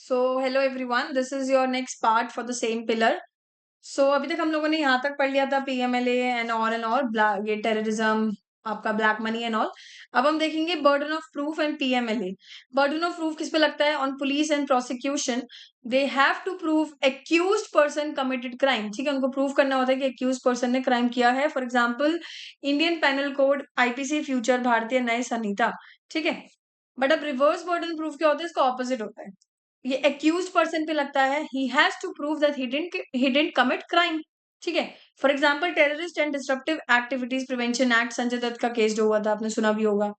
So hello everyone, this is your next part for the same pillar. So अभी तक हम लोगों ने यहाँ तक पढ़ लिया था पीएमएलए एंड ऑल ये टेररिज्म, आपका ब्लैक मनी एंड ऑल। अब हम देखेंगे burden of proof and PMLA. Burden of proof किस पे लगता है? On police and prosecution. They have to prove accused person committed crime. ठीक है, उनको प्रूव करना होता है कि एक्यूज पर्सन ने क्राइम किया है। For example Indian penal code, IPC future, Bharatiya Nyaya संहिता। ठीक है, बट अब रिवर्स बर्डन प्रूफ क्या होता है? इसका ऑपोजिट होता है। ये एक्यूज पर्सन पे लगता है। He has to prove that he didn't commit crime. ठीक है, for example terrorist and disruptive activities prevention act, Sanjay Dutt का केस जो हुआ था, आपने सुना भी होगा।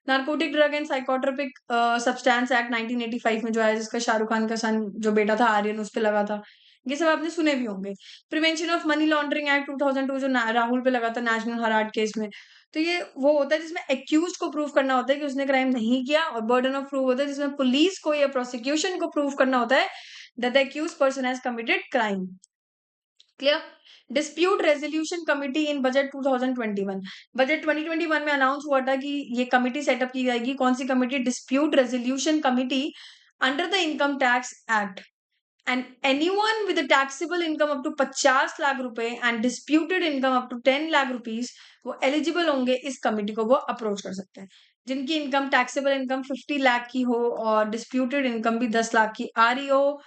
Narcotic drug and psychotropic substance act 1985 में जो आया, जिसका शाहरुख खान का सन जो बेटा था आर्यन, उस पे लगा था। ये सब आपने सुने भी होंगे। Prevention of money laundering act 2002 जो राहुल पे लगा था नेशनल हेराल्ड केस में। तो ये वो होता है जिसमें एक्यूज को प्रूव करना होता है कि उसने क्राइम नहीं किया, और बर्डन ऑफ प्रूफ होता है जिसमें पुलिस को या प्रोसिक्यूशन को प्रूव करना होता है that the accuse person has committed crime. Clear? Dispute resolution committee in budget 2021। Budget 2021 में अनाउंस हुआ था कि ये कमिटी सेटअप की जाएगी। कौन सी committee? Dispute resolution committee under the income tax act. And anyone with taxable income up to 50 lakh रुपए and disputed income up to 10 lakh rupees, वो एलिजिबल होंगे। इस कमिटी को वो अप्रोच कर सकते हैं। जिनकी इनकम टैक्सेबल इनकम 50 लाख की हो और डिस्प्यूटेड इनकम भी 10 लाख की आ रही हो,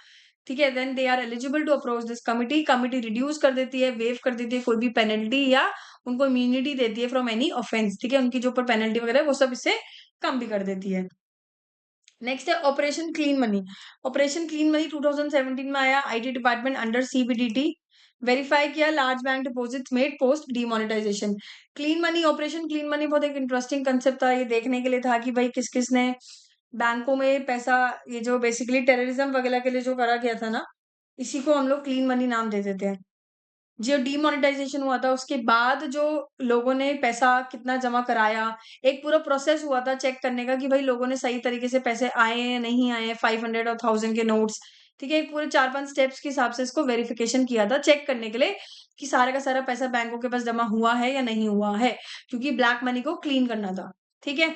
ठीक है, then they are eligible to approach this committee. Committee reduce कर देती है, वेव कर देती है कोई भी पेनल्टी, या उनको इम्यूनिटी देती है फ्रॉम एनी ऑफेंस। ठीक है, उनकी जो ऊपर पेनल्टी वगैरह है वो सब इससे कम भी कर देती है। नेक्स्ट है operation clean money. Operation clean money 2017 में आया। IT department under CBDT verify किया large bank deposits made post demonetization. Clean money, operation clean money बहुत एक इंटरेस्टिंग कंसेप्ट था। ये देखने के लिए था कि भाई किस किस ने बैंकों में पैसा, ये जो बेसिकली टेररिज्म वगैरह के लिए जो करा गया था ना, इसी को हम लोग क्लीन मनी नाम दे देते हैं। जो डीमोनेटाइजेशन हुआ था उसके बाद जो लोगों ने पैसा कितना जमा कराया, एक पूरा प्रोसेस हुआ था चेक करने का कि भाई लोगों ने सही तरीके से पैसे आए हैं नहीं आए हैं, 500 और 1000 के नोट्स। ठीक है, एक पूरे 4-5 स्टेप्स के हिसाब से इसको वेरिफिकेशन किया था, चेक करने के लिए कि सारा का सारा पैसा बैंकों के पास जमा हुआ है या नहीं हुआ है, क्योंकि ब्लैक मनी को क्लीन करना था। ठीक है,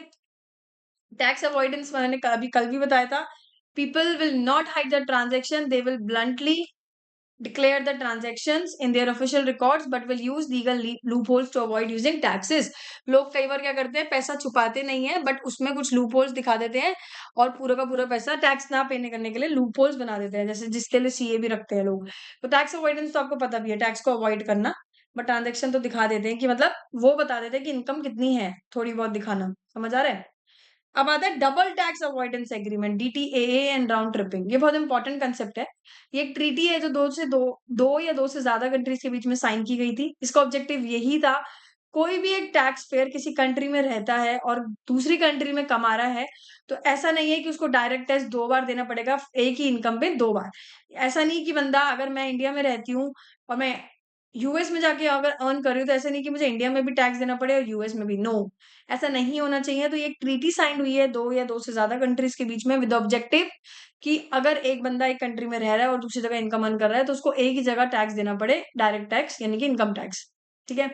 टैक्स अवॉइडेंस मैंने अभी कल भी बताया था। People will not hide the transaction, they will bluntly declare the transactions in their official records but will use legal loopholes to avoid using taxes। लोग कई बार क्या करते हैं, पैसा छुपाते नहीं है बट उसमें कुछ लूपहोल्स दिखा देते हैं और पूरा का पूरा पैसा टैक्स ना पेने करने के लिए लूपहोल्स बना देते हैं, जैसे जिसके लिए सीए भी रखते हैं लोग। तो टैक्स अवॉइडेंस तो आपको पता भी है, टैक्स को अवॉइड करना। बट ट्रांजेक्शन तो दिखा देते हैं कि मतलब वो बता देते हैं कि इनकम कितनी है, थोड़ी बहुत दिखाना। समझ आ रहा है? अब आता है double tax avoidance agreement, DTAA and round tripping. ये बहुत इंपॉर्टेंट कंसेप्ट है। ये एक ट्रीटी है जो दो या दो से ज्यादा कंट्रीज के बीच में साइन की गई थी। इसका ऑब्जेक्टिव यही था, कोई भी एक टैक्स पेयर किसी कंट्री में रहता है और दूसरी कंट्री में कमा रहा है, तो ऐसा नहीं है कि उसको डायरेक्ट टैक्स 2 बार देना पड़ेगा एक ही इनकम पे 2 बार। ऐसा नहीं कि बंदा, अगर मैं इंडिया में रहती हूँ और मैं यूएस में जाके अगर अर्न कर रही हूँ, तो ऐसा नहीं कि मुझे इंडिया में भी टैक्स देना पड़े और यूएस में भी। नो, ऐसा नहीं होना चाहिए। तो ये एक ट्रीटी साइन हुई है दो या दो से ज्यादा कंट्रीज के बीच में विद ऑब्जेक्टिव कि अगर एक बंदा एक कंट्री में रह रहा है और दूसरी जगह इनकम अर्न कर रहा है, तो उसको एक ही जगह टैक्स देना पड़े, डायरेक्ट टैक्स यानी कि इनकम टैक्स। ठीक है,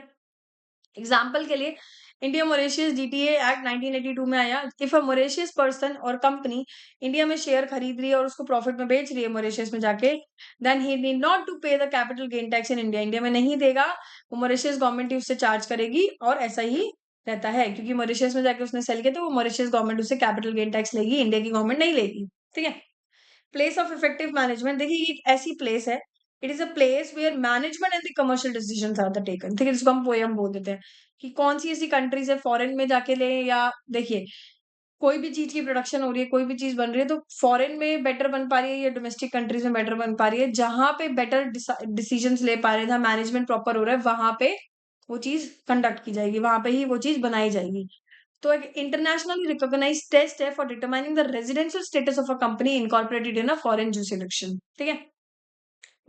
एग्जाम्पल के लिए इंडिया मोरेशियस डीटीए एक्ट 1982 में आया। इफ अ मोरेशियस पर्सन और कंपनी इंडिया में शेयर खरीद रही है और उसको प्रॉफिट में बेच रही है मोरेशियस में जाके, then he need not to pay the capital gain tax in India. India में नहीं देगा, वो मोरेशियस गवर्नमेंट ही उससे चार्ज करेगी, और ऐसा ही रहता है क्योंकि मॉरिशस में जाके उसने सेल किया, तो वो मॉरिशस गवर्नमेंट उससे कैपिटल गेन टैक्स लेगी, इंडिया की गवर्नमेंट नहीं लेगी। ठीक है, प्लेस ऑफ इफेक्टिव मैनेजमेंट, देखिए ये एक ऐसी प्लेस है, it is a place where management and the commercial decisions are the taken. ठीक है, जिसको हम पोएम बोल देते हैं कि कौन सी ऐसी कंट्रीज है फॉरेन में जाके ले, या देखिए कोई भी चीज की प्रोडक्शन हो रही है, कोई भी चीज बन रही है, तो फॉरेन में बेटर बन पा रही है या डोमेस्टिक कंट्रीज में बेटर बन पा रही है, जहां पे बेटर डिसीजंस ले पा रहे हैं, मैनेजमेंट प्रॉपर हो रहा है, वहां पे वो चीज कंडक्ट की जाएगी, वहां पे ही वो चीज बनाई जाएगी। तो एक इंटरनेशनली रिकॉग्नाइज्ड टेस्ट है for determining the residential status of a company incorporated in a foreign jurisdiction. ठीक है,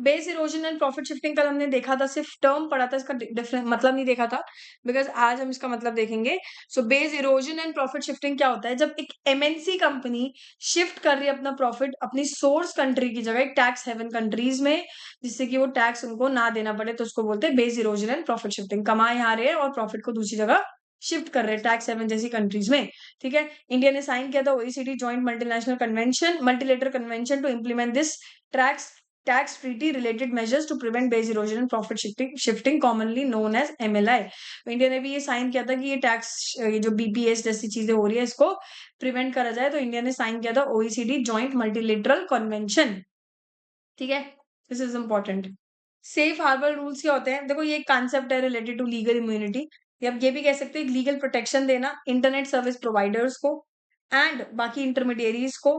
base erosion and profit shifting कल हमने देखा था, सिर्फ टर्म पढ़ा था, इसका डिफरेंट मतलब नहीं देखा था, बिकॉज आज हम इसका मतलब देखेंगे। So base erosion and profit shifting क्या होता है? जब एक एमएनसी कंपनी शिफ्ट कर रही है अपना प्रॉफिट अपनी सोर्स कंट्री की जगह एक टैक्स हेवन कंट्रीज में, जिससे कि वो टैक्स उनको ना देना पड़े, तो उसको बोलते हैं base erosion and profit shifting. कमा यहाँ रहे हैं और प्रॉफिट को दूसरी जगह शिफ्ट कर रहे हैं टैक्स हेवन जैसी कंट्रीज में, ठीक है। इंडिया ने साइन किया था OECD joint multinational convention multilateral convention to implement this tax treaty related measures to prevent base erosion and profit shifting commonly known as MLI. India ने भी ये साइन किया था कि ये जो बीपीएस जैसी चीजें हो रही है इसको प्रिवेंट करा जाए, तो इंडिया ने साइन किया था ओईसीडी जॉइंट मल्टीलेटरल कन्वेंशन, ठीक है। This is important. Safe harbour rules क्या होते हैं? देखो ये एक कॉन्सेप्ट है रिलेटेड टू लीगल इम्यूनिटी, या आप ये भी कह सकते हैं लीगल प्रोटेक्शन देना इंटरनेट सर्विस प्रोवाइडर्स को एंड बाकी इंटरमीडियरीज को,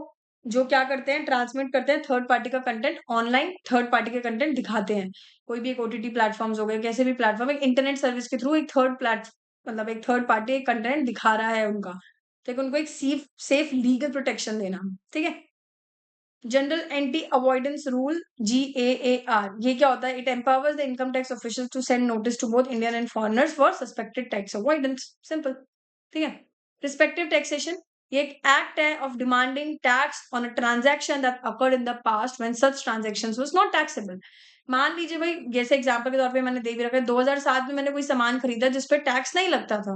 जो क्या करते हैं, ट्रांसमिट करते हैं थर्ड पार्टी का कंटेंट ऑनलाइन, थर्ड पार्टी के कंटेंट दिखाते हैं। कोई भी एक ओटीटी प्लेटफॉर्म्स हो गए, कैसे भी प्लेटफॉर्म, एक इंटरनेट सर्विस के थ्रू एक मतलब एक थर्ड पार्टी एक कंटेंट दिखा रहा है उनका, तो उनको एक सेफ लीगल प्रोटेक्शन देना, ठीक है। General anti avoidance rule GAAR, ये क्या होता है? It empowers the income tax official to send notice to both Indian and foreigners for suspected tax avoidance, simple, ठीक है। रिस्पेक्टिव टैक्सेशन, ये एक एक्ट है of demanding tax on a transaction that occurred in the past when such transactions was not taxable. मान लीजिए भाई, जैसे example के तौर पे मैंने दे भी रखा है, 2007 में मैंने कोई सामान खरीदा जिस पे टैक्स नहीं लगता था,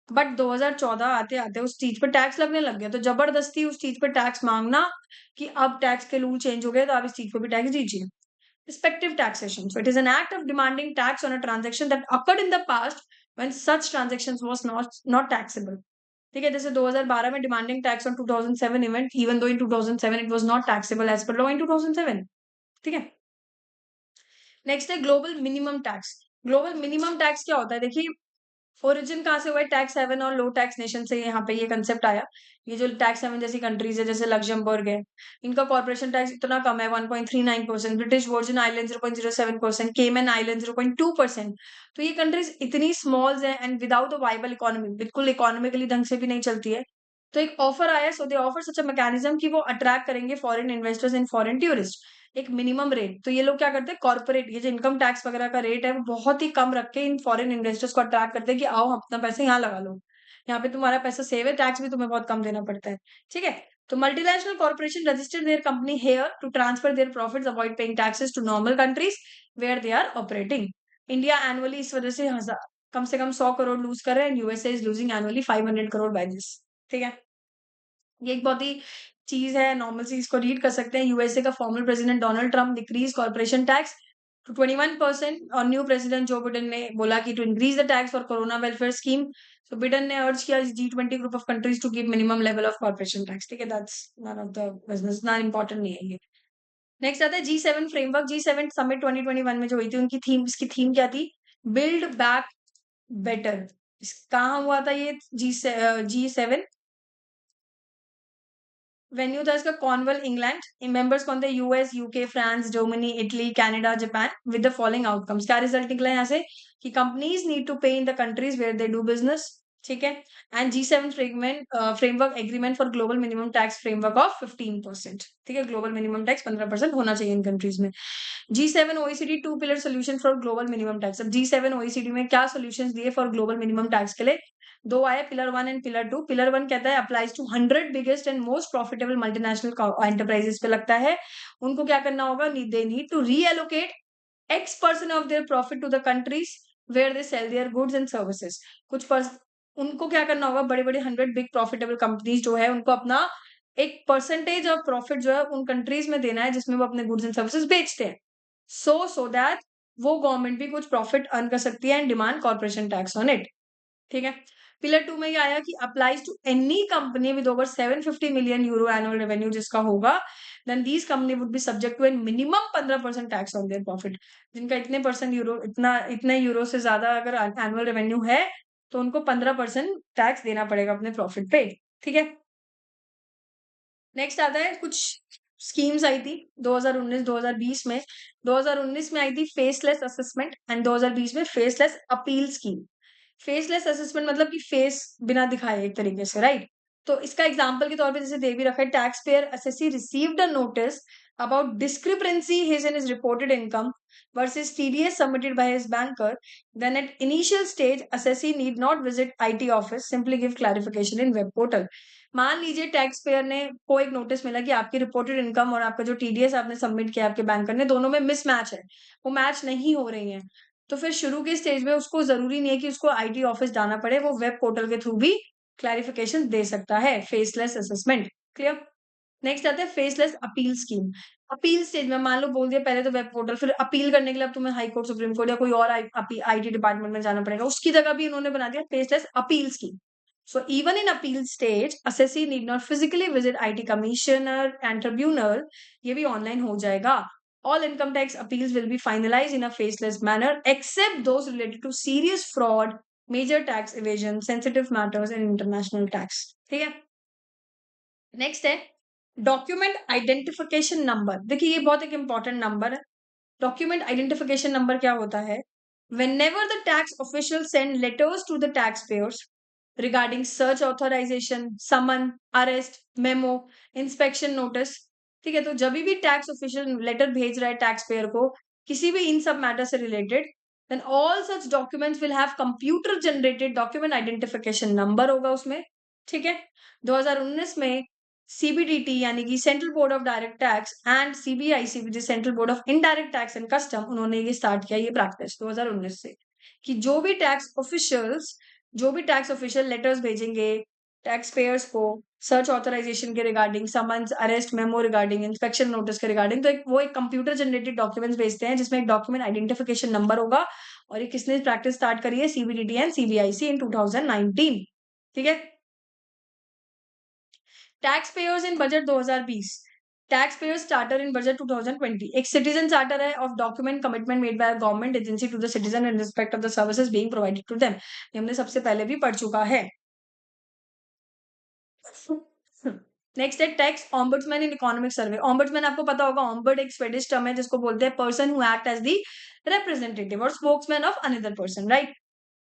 बट 2014 आते आते उस चीज पे टैक्स लगने लग गया, तो जबरदस्ती उस चीज पे टैक्स मांगना कि अब टैक्स के रूल चेंज हो गए तो आप इस चीज को भी टैक्स दीजिए। Respective taxation, so it is an act of demanding tax on a transaction that occurred in the past when such transactions was not taxable, ठीक है। जैसे 2012 में demanding tax on 2007 event even though in 2007 it was not taxable as per law in 2007, ठीक है। Next है global minimum tax. Global minimum tax क्या होता है? देखिए, ओरिजिन कहाँ से हुआ है? टैक्स हेवन और लो टैक्स नेशन से यहाँ पे ये कंसेप्ट आया। ये जो टैक्स हेवन जैसी कंट्रीज है जैसे लग्जमबर्ग है, इनका कॉर्पोरेशन टैक्स इतना कम है 1.39%, ब्रिटिश वर्जिन आइलैंड 0.07%, केमन आइलैंड 0.2%। तो ये कंट्रीज इतनी स्मॉल्स हैं and without a viable economy, बिल्कुल इकोनॉमिकली ढंग से भी नहीं चलती है। तो एक ऑफर आया, सो दे ऑफर सच अ मैकेनिज्म कि वो अट्रैक्ट करेंगे foreign investors and foreign tourist, एक मिनिमम रेट। तो ये लोग क्या करते हैं, कॉर्पोरेट ये जो इनकम टैक्स वगैरह का रेट है वो बहुत ही कम रख के इन फॉरेन इन्वेस्टर्स को अट्रैक्ट करते हैं कि आओ अपना पैसा यहाँ लगा लो, यहाँ पे तुम्हारा पैसा सेव है, टैक्स भी तुम्हें बहुत कम देना पड़ता है, ठीक है। तो multinational corporation register their company here to transfer their profits, avoid paying taxes to normal countries where they are operating. India annually इस वजह से कम से कम 100 करोड़ लूज कर रहे हैं, USA is losing annually 500 crore by this, ठीक है। ये एक बहुत ही चीज है, नॉर्मल सी इसको रीड कर सकते हैं। यूएसए का former president Donald Trump decrease corporation tax to 21%, और न्यू प्रेसिडेंट जो बिडेन ने बोला कि to increase the tax for corona welfare scheme. So Biden ने अर्ज किया G20 group of countries to keep minimum level of corporation tax, ठीक है। That's none of the business, ना important नहीं है ये। नेक्स्ट आता है G7 फ्रेमवर्क। G7 समिट 2021 में जो हुई थी, इसकी थीम क्या थी? Build back better. कहाँ हुआ था ये G7? वेन्यू था इसका कॉर्नवॉल, इंग्लैंड। मेंबर्स कौन थे? US, UK, France, Germany, Italy, Canada, Japan, with the following outcomes. क्या रिजल्ट निकला यहाँ से? कि companies need to pay in the countries where they do business, ठीक है। And G7 framework agreement for global minimum tax framework of 15%, ठीक है। Global minimum tax 15% होना चाहिए इन कंट्रीज में। G7 OECD two pillar solution for global minimum tax. अब G7 OECD में क्या सोल्यूशन दिए फॉर ग्लोबल मिनिमम टैक्स के लिए? दो आए, पिलर 1 एंड पिलर 2। पिलर 1 कहता है applies to 100 biggest and most profitable multinational enterprises पे लगता है। उनको क्या करना होगा? They need to reallocate X% of their profit to the countries where they sell their goods and services. उनको क्या करना होगा? बड़े बड़े 100 बिग प्रॉफिटेबल कंपनीज जो है उनको अपना एक परसेंटेज ऑफ प्रॉफिट जो है उन कंट्रीज में देना है जिसमें वो अपने गुड्स एंड सर्विसेज बेचते हैं, सो दैट वो गवर्नमेंट भी कुछ प्रॉफिट अर्न कर सकती है and demand corporation tax on it, ठीक है। पिलर 2 में ये आया कि applies to any company with over 750 million euro annual revenue जिसका होगा, then these company would be subject to an minimum 15% tax on their profit. जिनका इतने परसेंट यूरो इतने यूरो से ज्यादा अगर एनुअल रेवेन्यू है तो उनको 15% टैक्स देना पड़ेगा अपने प्रॉफिट पे, ठीक है। नेक्स्ट आता है कुछ स्कीम्स आई थी 2019-2020 में। 2019 में आई थी फेसलेस असेसमेंट एंड 2020 में faceless appeal scheme. Faceless assessment मतलब कि फेस बिना दिखाए एक तरीके से, राइट। तो इसका एग्जांपल के तौर पे जैसे दे भी रखा है, tax payer assessee received a notice about discrepancy his in his reported income versus TDS submitted by his banker, then at initial stage assessee need not visit IT office, simply give clarification in web portal। मान लीजिए tax payer ने को एक notice मिला कि आपकी reported income और आपका जो टीडीएस आपने सबमिट किया आपके बैंकर ने, दोनों में मिसमैच है, वो मैच नहीं हो रही है। तो फिर शुरू के स्टेज में उसको जरूरी नहीं है कि उसको आईटी ऑफिस जाना पड़े, वो वेब पोर्टल के थ्रू भी क्लैरिफिकेशन दे सकता है। Faceless assessment, clear. नेक्स्ट आता है faceless appeal scheme. Appeal stage में मान लो बोल दिया पहले तो वेब पोर्टल, फिर अपील करने के लिए अब तुम्हें हाई कोर्ट, सुप्रीम कोर्ट या कोई और आईटी डिपार्टमेंट में जाना पड़ेगा, उसकी जगह भी इन्होंने बना दिया faceless appeal scheme. So even in appeal stage, assessee need not physically visit IT commissioner and tribunal. ये भी online हो जाएगा. All income tax appeals will be finalized in a faceless manner, except those related to serious fraud, major tax evasion, sensitive matters, and international tax. ठीक है? Next है document identification number. देखिए ये बहुत एक important number है. Document identification number क्या होता है? Whenever the tax officials send letters to the taxpayers regarding search authorization, summon, arrest, memo, inspection notice, ठीक है, तो जब भी टैक्स ऑफिशियल लेटर भेज रहा है टैक्स पेयर को किसी भी इन सब मैटर से related, then all such documents will have computer generated document identification number होगा उसमें, ठीक है। 2019 में सीबीडीटी यानी कि central board of direct tax and CBIC which is central board of indirect tax and custom, उन्होंने ये स्टार्ट किया ये प्रैक्टिस 2019 से कि जो भी टैक्स ऑफिशियल लेटर्स भेजेंगे टैक्स पेयर्स को सर्च ऑथराइजेशन के regarding, summons, arrest memo regarding, inspection notice के रिगार्डिंग, तो वो एक कंप्यूटर जनरेटेड डॉक्यूमेंट्स भेजते हैं जिसमें एक डॉक्यूमेंट आइडेंटिफिकेशन नंबर होगा। और ये किसने प्रैक्टिस स्टार्ट करी है? सीबीडीटी एंड सीबीआईसी इन 2019, ठीक है। Tax payers in budget 2020, tax payers charter in budget 2020, एक सिटीजन चार्टर है of document commitment made by government agency to the citizen in respect of the services being provided to them. ये हमने सबसे पहले भी पढ़ चुका है। नेक्स्ट है tax ombudsman in economic survey. Ombudsman आपको पता होगा, ऑम्बर्ड एक स्वेडिश टर्म है जिसको बोलते हैं person who act as the representative और spokesman of another person, right.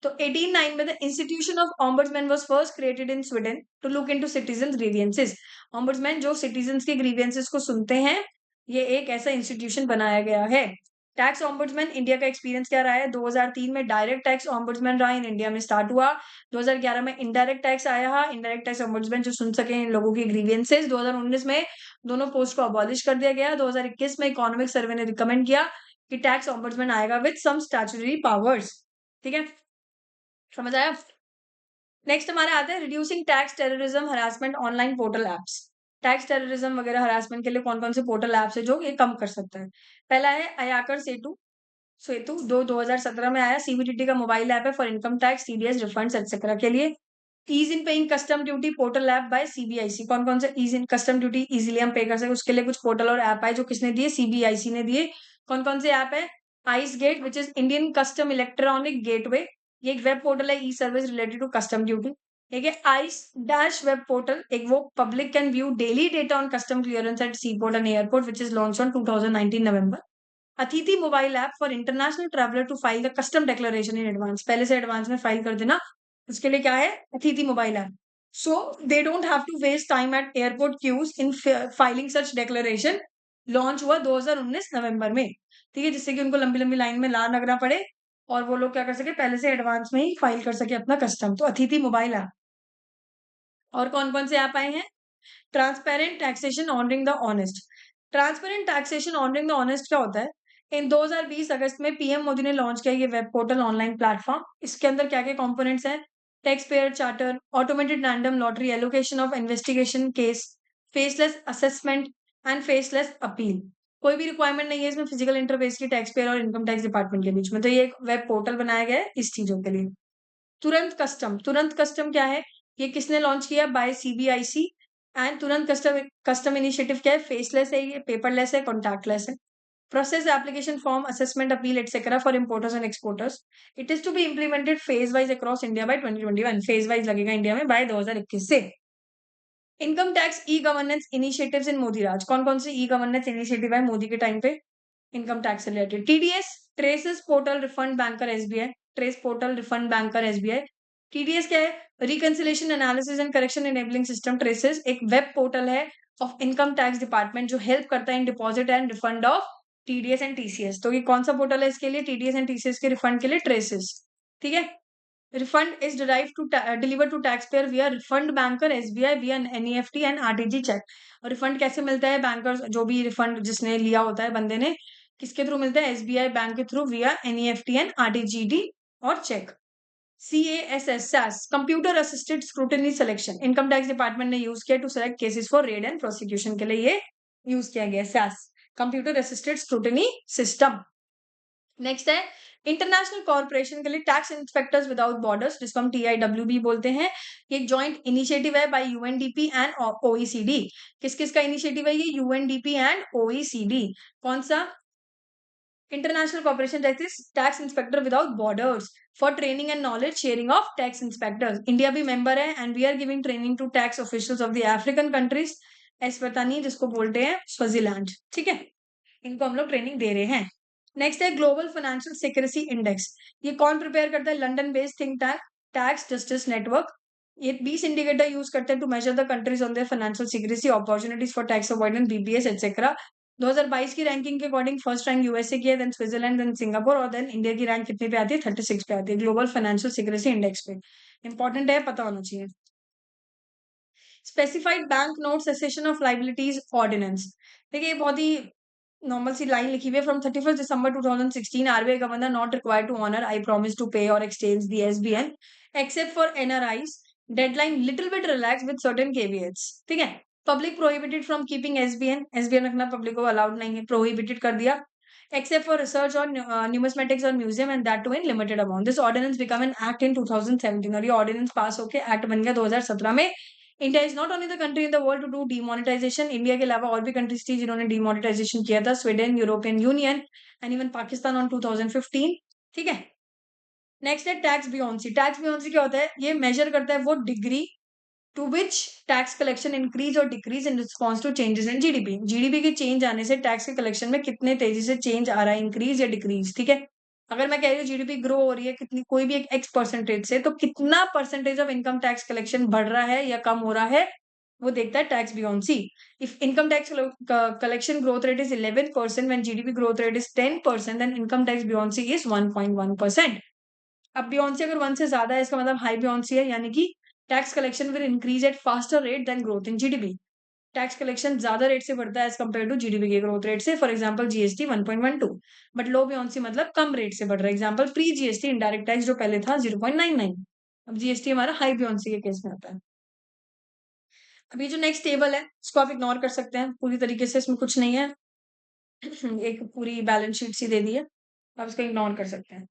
तो 1809 में the institution of ombudsman was first created in Sweden to look into citizens grievances. Ombudsman जो सिटीजंस के ग्रीवियंसेस को सुनते हैं, ये एक ऐसा इंस्टीट्यूशन बनाया गया है। टैक्स ऑम्बुड्समैन इंडिया का एक्सपीरियंस क्या रहा है? 2003 में डायरेक्ट टैक्स ऑम्बुड्समैन रहा इन इंडिया में स्टार्ट हुआ। 2011 में इनडायरेक्ट टैक्स आया, इनडायरेक्ट टैक्स ऑम्बुड्समैन जो सुन सके इन लोगों की ग्रीवियंसेस। 2019 में दोनों पोस्ट को अबॉलिश कर दिया गया। 2021 में इकोनॉमिक सर्वे ने रिकमेंड किया कि टैक्स ऑम्बुड्समैन आएगा विद सम स्टैट्यूटरी पावर्स, ठीक है, समझ आया। नेक्स्ट हमारे आते हैं reducing tax terrorism harassment online portal apps. Tax terrorism वगैरह हरासमेंट के लिए कौन कौन से पोर्टल एप्स है जो ये कम कर सकता है? पहला है अयाकर सेतु। सेतु 2017 में आया। सीबीडीटी का मोबाइल ऐप है for income tax, TDS, refunds etcetera के लिए। Ease in paying custom duty portal app by CBIC. कौन कौन से ease in custom duty easily हम पे कर सके उसके लिए कुछ पोर्टल और ऐप है जो किसने दिए? सीबीआईसी ने दिए। कौन कौन से ऐप है? ICEGATE which is Indian custom electronic gateway, ये एक वेब पोर्टल है e service related to custom duty. ठीक है। आइस डैश वेब पोर्टल, एक वो public can view daily data on custom clearance at sea port and airport which is launch on 2019 November. Atithi mobile app for international traveller to file the custom declaration in advance, पहले से advance में file कर देना, उसके लिए क्या है? Atithi mobile app. So they don't have to waste time at airport queues in filing such declaration. Launch हुआ 2019 नवंबर में, ठीक है, जिससे कि उनको लंबी लंबी लाइन में ला लगना पड़े और वो लोग क्या कर सके, पहले से एडवांस में ही फाइल कर सके अपना कस्टम। तो अतिथि मोबाइल ऐप। और कौन कौन से ऐप आए हैं? Transparent taxation honouring the honest. Transparent taxation honouring the honest क्या होता है? इन 2020 अगस्त में पीएम मोदी ने लॉन्च किया ये वेब पोर्टल ऑनलाइन प्लेटफॉर्म। इसके अंदर क्या क्या कंपोनेंट्स हैं? Tax payer charter, automated random lottery allocation of investigation case, faceless assessment and faceless appeal. कोई भी रिक्वायरमेंट नहीं है इसमें फिजिकल इंटरफेस की टैक्स पेयर और इनकम टैक्स डिपार्टमेंट के बीच में, तो ये एक वेब पोर्टल बनाया गया है इस चीजों के लिए। तुरंत कस्टम, तुरंत कस्टम क्या है? ये किसने लॉन्च किया? By CBIC. And Turant custom custom initiative क्या है? फेसलेस है, ये पेपरलेस है, कॉन्टैक्टलेस है। Process application form, assessment, appeal etcetera for importers and exporters. It is to be implemented phase wise across India by 2021, phase wise लगेगा India में by 2021 से। Income tax e governance initiatives in Modi raj. कौन कौन से e governance initiative है मोदी के time पे income tax से related? TDS, TRACES portal refund banker SBI, trace portal refund banker SBI. TDS क्या है? Reconciliation analysis and correction enabling system. TRACES एक वेब पोर्टल है ऑफ इनकम टैक्स डिपार्टमेंट जो help करता है in deposit and refund of TDS and TCS. तो ये कौन सा पोर्टल है इसके लिए? टीडीएस एंड टीसीएस के रिफंड के लिए ट्रेसेस, ठीक है। Refund is derive to deliver to tax payer via refund banker SBI via NEFT and RTG cheque. और रिफंड कैसे मिलता है? बैंकर्स जो भी रिफंड जिसने लिया होता है बंदे ने, किसके थ्रू मिलता है? एसबीआई बैंक के through via NEFT and RTGS और cheque. CASS SAS computer assisted scrutiny selection, income tax department ने यूज किया to select cases for raid and prosecution के लिए ये यूज किया गया SAS computer assisted scrutiny system. Next है इंटरनेशनल कॉर्पोरेशन के लिए टैक्स इंस्पेक्टर्स विदाउट बॉर्डर्स, जिसको हम TIWB बोलते हैं। ये एक जॉइंट इनिशिएटिव है बाय यूएनडीपी एंड OECD। किस किस का इनिशिएटिव है ये? UNDP and OECD। कौन सा? International corporation tax inspector without borders for training and knowledge sharing of tax inspectors. India भी मेंबर है and we are giving training to tax officials of the African countries, Eswatini जिसको बोलते हैं Swaziland. ठीक है, इनको हम लोग ट्रेनिंग दे रहे हैं। नेक्स्ट है ग्लोबल फाइनेंशियल सिक्योरिटी इंडेक्स। ये कौन प्रिपेयर करता है? London based think tank tax justice network. ये 20 इंडिकेटर यूज करते हैं to measure the countries on their financial security, opportunities for tax avoidance, BPS etcetera. 2022 की रैंकिंग के अकॉर्डिंग फर्स्ट रैंक यूएसए की है, देन स्विट्जरलैंड, देन सिंगापुर, और then India की rank कितने पे आती है? 36 पे आती है ग्लोबल फाइनेंशियल सिक्योरिटी इंडेक्स पे। इंपॉर्टेंट है, पता होना चाहिए। Specified bank note cessation of liabilities ordinance. देखिए ये बहुत ही नॉर्मल सी लाइन लिखी हुई है। From 31 December 2016 RBI governor not required to honour I promise to pay और exchange the SBN except for NRIs। Deadline little bit relax with certain caveats. ठीक है, public prohibited from keeping SBN रखना public को allowed नहीं है, prohibited कर दिया। except for research on numismatics or museum and that too in limited amount. This ordinance became an act in 2017 और ये ordinance पास होके एक्ट बन गया 2017 में। India is not only the country in the world to do demonetization. India के अलावा और भी कंट्रीज थी जिन्होंने डीमोनेटाइजेशन किया था, Sweden, European union and even Pakistan on 2015। ठीक है, नेक्स्ट है टैक्स बियोन्सी। टैक्स बियोन्सी क्या होता है? ये मेजर करता है वो degree to which tax collection increase और decrease in response to changes in GDP. GDP के चेंज आने से टैक्स के कलेक्शन में कितने तेजी से चेंज आ रहा है, इंक्रीज या डिक्रीज। ठीक है, अगर मैं कह रही हूँ जीडीपी ग्रो हो रही है कितनी, कोई भी एक X परसेंटेज से, तो कितना percentage of income tax collection बढ़ रहा है या कम हो रहा है, वो देखता है tax buoyancy. If income tax collection growth rate is 11% when GDP growth rate is 10%, then income tax buoyancy is 1.1%। अब बियोन्सी अगर 1 से ज्यादा है इसका मतलब हाई बियोन्सी है, यानी कि tax collection will increase at faster rate than growth in GDP. Tax collection ज्यादा रेट से बढ़ता है एज कम्पेयर टू जीडीपी के ग्रोथ रेट से। For example GST 1.12, but low buoyancy मतलब कम रेट से बढ़ रहा है। Example pre GST indirect tax जो पहले था 0.99, अब जीएसटी हमारा हाई बियोन्सी के केस में आता है। अभी जो नेक्स्ट टेबल है इसको आप इग्नोर कर सकते हैं पूरी तरीके से, इसमें कुछ नहीं है। एक पूरी बैलेंस शीट सी दे दी है, आप इसको इग्नोर कर सकते हैं।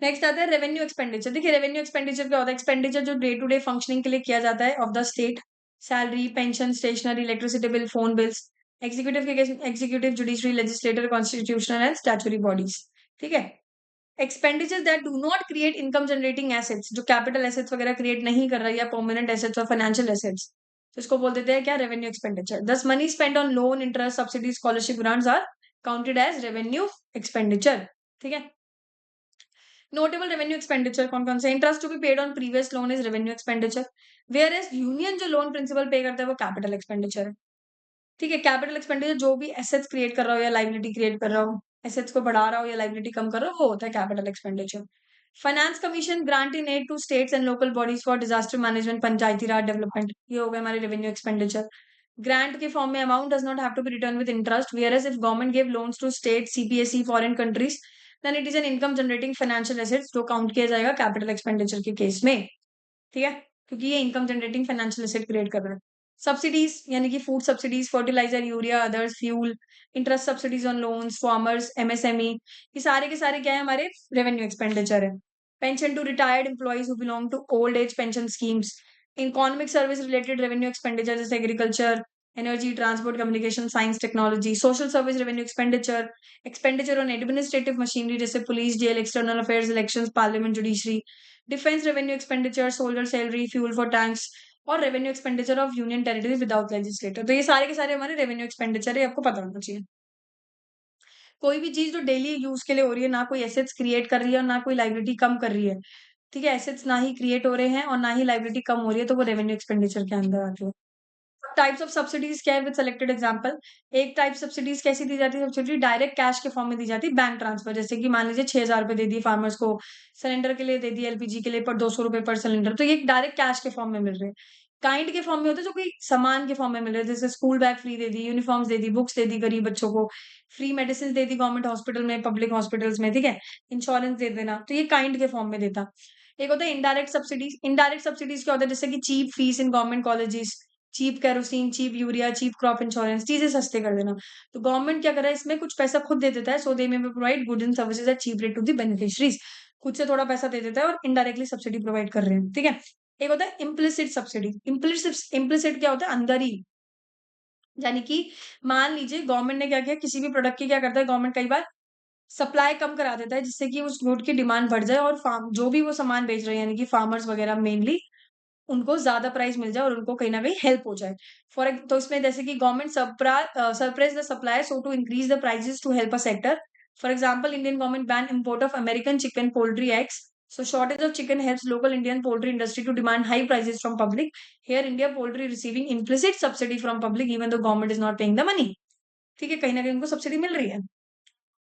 नेक्स्ट आता है रेवेन्यू एक्सपेंडिचर। देखिए रेवेन्यू एक्सपेंडिचर क्या होता है? एक्सपेंडिचर जो डे टू डे फंक्शनिंग के लिए किया जाता है of the state, salary, pension, stationery, electricity bill, phone bills. Executive के case executive, judiciary, legislature, constitutional and statutory bodies. ठीक है, expenditure that do not create income generating assets, जो capital assets वगैरह क्रिएट नहीं कर रहा है या परमानेंट एसेट्स और फाइनेंशियल एसेट्स, तो इसको बोल देते हैं क्या? Revenue expenditure. Thus money spend on loan, interest, subsidy, scholarship, grants are counted as revenue expenditure. ठीक है, नोटेबल रेवेन्यू एक्सपेंडिचर कौन कौन से? Interest to be paid on previous loan is revenue expenditure, whereas union जो loan principal pay करता है वो capital expenditure है। ठीक है, कैपिटल एक्सपेंडिचर जो भी एसेट्स क्रिएट कर रहा हो या लाइबिलिटी क्रिएट कर रहा हो, एसेट्स को बढ़ा रहा हो या लाइबिलिटी कम कर रहा हो, वो होता है capital expenditure. Finance commission grant in aid to states and local bodies for disaster management, panchayati raj development, ये हो गए हमारे रेवेन्यू एक्सपेंडिचर। ग्रांट के फॉर्म में amount does not have to be return with interest, whereas if government give loans to state, CPSE, foreign countries, then it is an income generating financial assets, जो count किया जाएगा capital expenditure के case में। ठीक है, क्योंकि ये income generating financial asset create कर रहा है। सब्सिडीज यानी कि food subsidies, fertilizer, urea, others, fuel, interest subsidies on loans, farmers, MSME, ये सारे के सारे क्या है? हमारे रेवेन्यू एक्सपेंडिचर है। Pension to retired employees who belong to old age pension schemes, economic service related revenue expenditure जैसे agriculture, energy, transport, communication, science, technology, social service revenue expenditure, expenditure on administrative machinery जैसे police, jail, external affairs, elections, parliament, judiciary, defence revenue expenditure, soldier salary, fuel for tanks, और revenue expenditure of union territory without legislature. तो ये सारे के सारे हमारे revenue expenditure है, आपको पता होना चाहिए। कोई भी चीज जो डेली यूज के लिए हो रही है, ना कोई एसेट्स क्रिएट कर रही है और ना कोई लाइबिलिटी कम कर रही है। ठीक है, एसेट्स ना ही क्रिएट हो रहे हैं और ना ही लाइबिलिटी कम हो रही है, तो वो रेवेन्यू एक्सपेंडिचर के अंदर आती है। टाइप्स ऑफ सब्सिडीज क्या है विद सेलेक्टेड एग्जांपल। एक टाइप सब्सिडीज कैसी दी जाती है? सब्सिडी डायरेक्ट कैश के फॉर्म में दी जाती है, बैंक ट्रांसफर। जैसे कि मान लीजिए 6,000 रुपए दे दिए फार्मर्स को, सिलेंडर के लिए दे दिए, LPG के लिए पर 200 रुपए पर सिलेंडर, तो ये डायरेक्ट कैश के फॉर्म में मिल रहे हैं। काइंड के फॉर्म में होता है जो कोई सामान के फॉर्म में मिल रहा है, जैसे स्कूल बैग फ्री दे दी, यूनिफॉर्म्स दे दी, बुक्स दे दी गरीब बच्चों को, फ्री मेडिसिन दे दी गवर्नमेंट हॉस्पिटल में, पब्लिक हॉस्पिटल्स में, ठीक है, इंश्योरेंस दे देना, तो ये काइंड के फॉर्म में देता। एक होता है इनडायरेक्ट सब्सिडीज। इनडायरेक्ट सब्सिडीज क्या होता है, जैसे कि cheap fees in government colleges, cheap kerosene, cheap urea, cheap crop insurance, चीजें सस्ते कर देना। तो गवर्नमेंट क्या कर रहा है, इसमें कुछ पैसा खुद दे देता है, so they may provide good and services at cheap rate to the beneficiaries. खुद से थोड़ा पैसा दे देता है और इनडायरेक्टली सब्सिडी प्रोवाइड कर रहे हैं, ठीक है। एक होता है इम्प्लिसिट सब्सिडी। इम्प्लिसिट क्या होता है, अंदर ही, यानी कि मान लीजिए गवर्नमेंट ने क्या किया, किसी भी प्रोडक्ट की क्या करता है गवर्नमेंट कई बार सप्लाई कम करा देता है, जिससे कि उस गुड की डिमांड बढ़ जाए और फार्म जो भी वो सामान बेच रहे हैं, यानी कि फार्मर्स वगैरह मेनली, उनको ज्यादा प्राइस मिल जाए और उनको कहीं ना कहीं हेल्प हो जाए। तो इसमें जैसे कि government surprise the supply so to increase the prices to help a sector. For example, Indian government ban import of American chicken, poultry, eggs. So shortage of chicken helps local Indian poultry industry to demand high prices from public. Here India poultry receiving implicit subsidy from public even though government is not paying the money. ठीक है, कहीं ना कहीं उनको subsidy मिल रही है।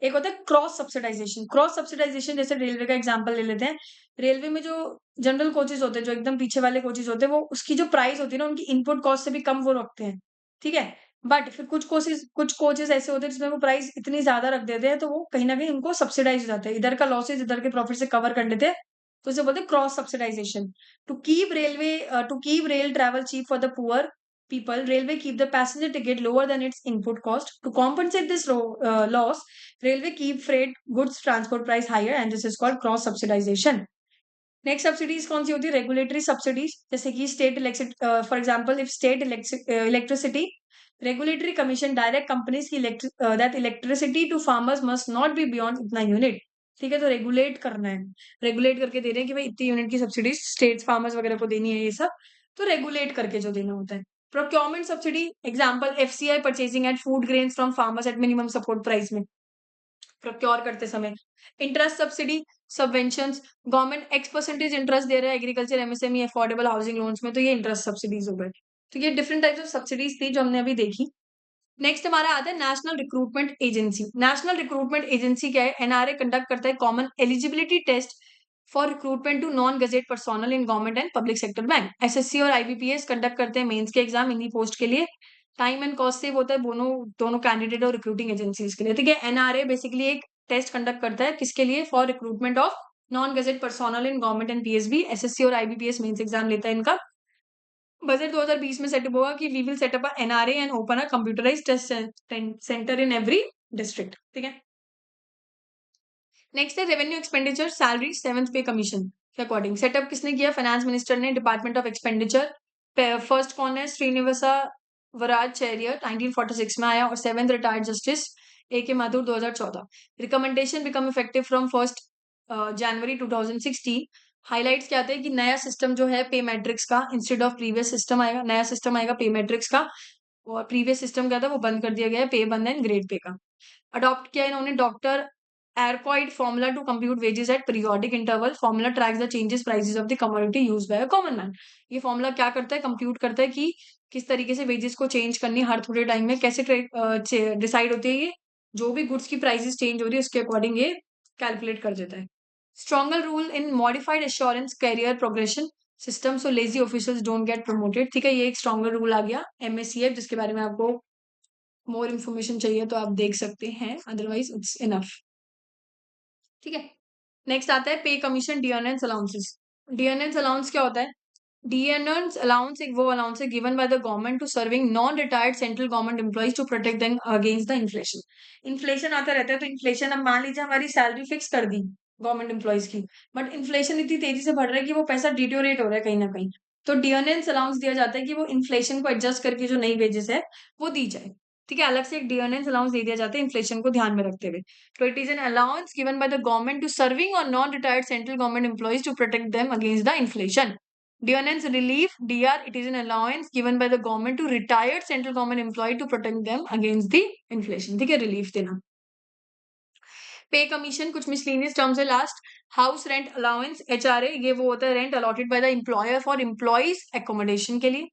एक होता है क्रॉस सब्सिडाइजेशन। क्रॉस सब्सिडाइजेशन जैसे रेलवे का एग्जांपल ले लेते हैं। रेलवे में जो जनरल कोचेज होते हैं, जो एकदम पीछे वाले कोचेज होते हैं, वो उसकी जो प्राइस होती है ना, उनकी इनपुट कॉस्ट से भी कम वो रखते हैं, ठीक है। बट फिर कुछ कोचेज ऐसे होते हैं जिसमें वो प्राइस इतनी ज्यादा रख देते हैं, तो वो कहीं ना कहीं उनको सब्सिडाइज हो जाता है, इधर का लॉसेज इधर के प्रॉफिट से कवर कर लेते हैं, तो उसे बोलते हैं cross subsidisation. To keep rail travel cheap for the poor people, railway keep the passenger ticket lower than its input cost. To compensate this loss, railway keep freight goods transport price higher and this is called cross subsidization. Next subsidies कौन सी होती है, regulatory subsidies, जैसे कि state electric, for example if state electricity regulatory commission direct companies की that electricity to farmers must not be beyond इतना unit, ठीक है। तो रेगुलेट करना है, रेगुलेट करके दे रहे हैं कि भाई इतनी यूनिट की सब्सिडीज स्टेट्स फार्मर्स वगैरह को देनी है, ये सब तो रेगुलेट करके जो देना होता है। Procurement subsidy example FCI purchasing at food grains from farmers at minimum support price में, प्रोक्योर करते समय। Interest subsidy subventions, government X% interest दे रहा है agriculture, MSME, affordable housing loans में, तो ये इंटरेस्ट सब्सिडीज हो गए। तो ये डिफरेंट टाइप्स ऑफ सब्सिडीज थी जो हमने अभी देखी। नेक्स्ट हमारा आता है national recruitment agency. National recruitment agency क्या है, एनआरए कंडक्ट करता है common eligibility test for recruitment to non gazette personnel in government and public sector bank. SSC और आईबीपीएस कंडक्ट करते हैं मेंस के एग्जाम इन्हीं पोस्ट के लिए। टाइम एंड कॉस्ट सेव होता है दोनों दोनों कैंडिडेट और रिक्रूटिंग एजेंसीज के लिए, ठीक है। एनआरए बेसिकली एक टेस्ट कंडक्ट करता है किसके लिए, for recruitment of non gazette personnel in government and PSB. SSC और आईबीपीएस मेंस एग्जाम लेता है इनका। बजट 2020 में सेटअप होगा कि we will set up a NRA and open a computerised test centre in every district, ठीक है। नेक्स्ट है revenue expenditure salary seventh pay commission के अकॉर्डिंग। सेटअप किसने किया, फाइनेंस मिनिस्टर ने, डिपार्टमेंट ऑफ एक्सपेंडिचर। फर्स्ट कौन है, श्रीनिवासा वराचार्य 1946 में आया, और seventh retired justice A.K. Mathur 2014। Recommendation become effective from 1 January 2016। Highlights क्या आते हैं कि नया सिस्टम जो है पे मैट्रिक्स का, इंस्टेड ऑफ प्रीवियस सिस्टम आएगा, नया सिस्टम आएगा पे मैट्रिक्स का, और प्रीवियस सिस्टम क्या था वो बंद कर दिया गया है, पे बंद है ग्रेड पे का। अडॉप्ट किया इन्होंने doctor Arcoid formula to compute wages at periodic interval. Formula tracks the changes prices of the commodity used by a common man. ये फॉर्मूला क्या करता है, कंप्यूट करता है कि किस तरीके से वेजेस को चेंज करनी है हर थोड़े टाइम में, कैसे डिसाइड होती है ये, जो भी गुड्स की प्राइसेस चेंज हो रही है उसके अकॉर्डिंग ये कैलकुलेट कर देता है। Stronger rule in modified assurance career progression system so lazy officials don't get promoted, ठीक है। ये एक स्ट्रॉन्गर रूल आ गया MACF, जिसके बारे में आपको मोर इन्फॉर्मेशन चाहिए तो आप देख सकते हैं, अदरवाइज इट्स इनफ, ठीक है। नेक्स्ट आता है pay commission dearness allowances. Dearness allowance क्या होता है, डियरनेंस अलाउंस एक वो अलाउंस है given by the government to serving non retired central government employees to protect them against the inflation. Inflation आता रहता है, तो इन्फ्लेशन, अब मान लीजिए हमारी सैलरी फिक्स कर दी गवर्नमेंट एम्प्लॉइज की, बट इन्फ्लेशन इतनी तेजी से बढ़ रहा है कि वो पैसा डिटोरेट हो रहा है कहीं ना कहीं, तो डियरनेंस अलाउंस दिया जाता है कि वो इन्फ्लेशन को एडजस्ट करके जो नई वेजेस है वो दी जाए, ठीक है। अलग से एक डियरनेंस अलाउंस दे दिया जाता है इन्फ्लेशन को ध्यान में रखते हुए। So it is an allowance given by the government to serving or non-retired central government employees to protect them against the inflation. Dearness relief (DR), it is an allowance given by the government to retired central government employee to protect them against the inflation, ठीक है, relief देना। पे commission कुछ miscellaneous terms है last. House rent allowance HRA, ये वो होता है rent allotted by the employer for employees accommodation के लिए,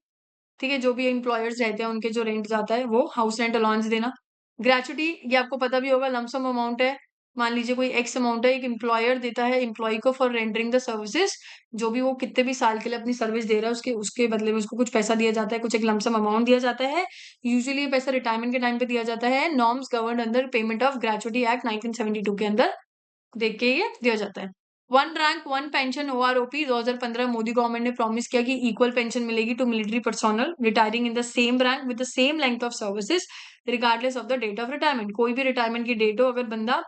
ठीक है। जो भी एम्प्लॉयर्स रहते हैं उनके जो रेंट जाता है वो हाउस रेंट अलाउंस देना। ग्रेचुटी, ये आपको पता भी होगा, लमसम अमाउंट है मान लीजिए कोई एक्स अमाउंट है, एक एम्प्लॉयर देता है एम्प्लॉय को फॉर रेंडरिंग द सर्विसेज, जो भी वो कितने भी साल के लिए अपनी सर्विस दे रहा है उसके उसके बदले में उसको कुछ पैसा दिया जाता है, कुछ एक लमसम अमाउंट दिया जाता है। यूजुअली ये पैसा रिटायरमेंट के टाइम पे दिया जाता है। Norms govern under payment of gratuity act 1972 के अंदर देख के ये दिया जाता है। One rank one pension OROP 2015 Modi government ने प्रॉमिस किया कि इक्वल पेंशन मिलेगी to military personnel retiring in the same rank with the same length of services regardless of the date of retirement. कोई भी रिटायरमेंट की डेट हो, अगर बंदा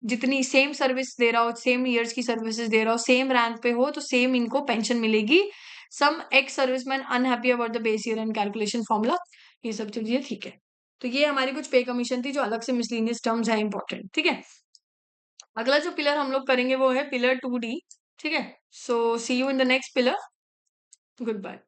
जितनी सेम सर्विस दे रहा हो, सेम ईयर्स की सर्विसेज दे रहा हो, सेम रैंक पे हो, तो सेम इनको पेंशन मिलेगी। Some ex serviceman unhappy about the base year and calculation formula, ये सब चीजें ठीक है। तो ये हमारी कुछ पे कमीशन थी जो अलग से मिसलिनियस टर्म्स है इंपॉर्टेंट, ठीक है। अगला जो पिलर हम लोग करेंगे वो है पिलर 2D, ठीक है। So see you in the next pillar. Good bye.